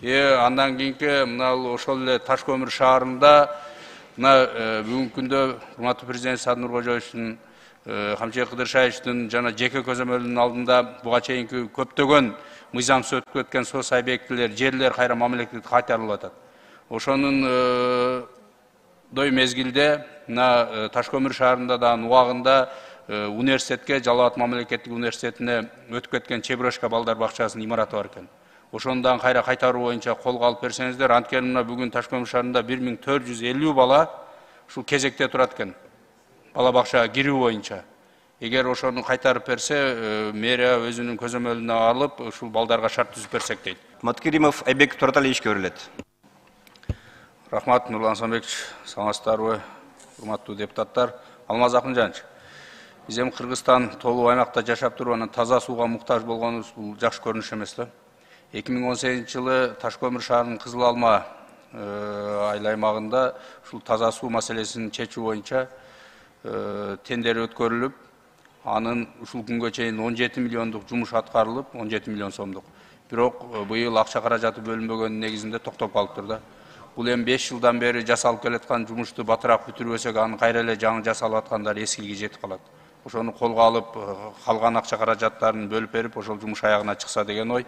Андан кийинки мына ошол эле Таш көмүр шаарында мына бүгүнкү күндө урматтуу президент Садыр Нуркожоевичтин, Камчыбек Кыдыршаевичтин жана жеке көзөмөлүнүн алдында буга чейинки көптөгөн мыйзамсыз өтүп кеткен сос объектилер, жерлер кайра мамлекетке кайтарылып атат. Ошонун дой мезгилде мына Таш көмүр шаарында дагы убагында университетке, Жалал Абад мамлекеттик университетине өтүп кеткен Чебурашка балдар бакчасынын имараты бар экен. Ошону дагы кайра кайтаруу боюнча колго алып берсеңиздер, анткени мына бүгүн Таш көмүр шаарында 1450 бала ушул кезекте турат экен. Бала бакчага кирүү боюнча. Эгер ошону кайтарып берсе, мэрия өзүнүн көзөмөлүнө алып, ушул балдарга шарт түзүп берсек дейт. Маткеримов Айбек Тураталиевич ишке берилет. Рахмат, Нурлан Асанбекович. Саламатсыздарбы, урматтуу депутаттар. Алмаз Акынжанович, биз эми Кыргызстан толук аймакта жашап туруп, анан таза сууга муктаж болгонубуз бул жакшы көрүнүш эмес да. 2018-жылы Таш көмүр шаарынын Кызыл Алма айыл аймагында ушул таза суу маселесин чечүү боюнча тендер өткөрүлүп, анын ушул күнгө чейин 17 миллиондук жумуш аткарылып, 17 миллион сомдук. Бирок быйыл акча каражаты бөлүнбөгөнүн негизинде токтоп калыптыр да. Бул эми 5 жылдан бери жасалып келаткан жумушту батыраак бүтүрбөсөк, анын кайра эле жаңы жасалып аткандары эскиге жетип калат. Ошону колго алып, калган акча каражаттарын бөлүп берип, ошол жумуш аягына чыкса деген ой.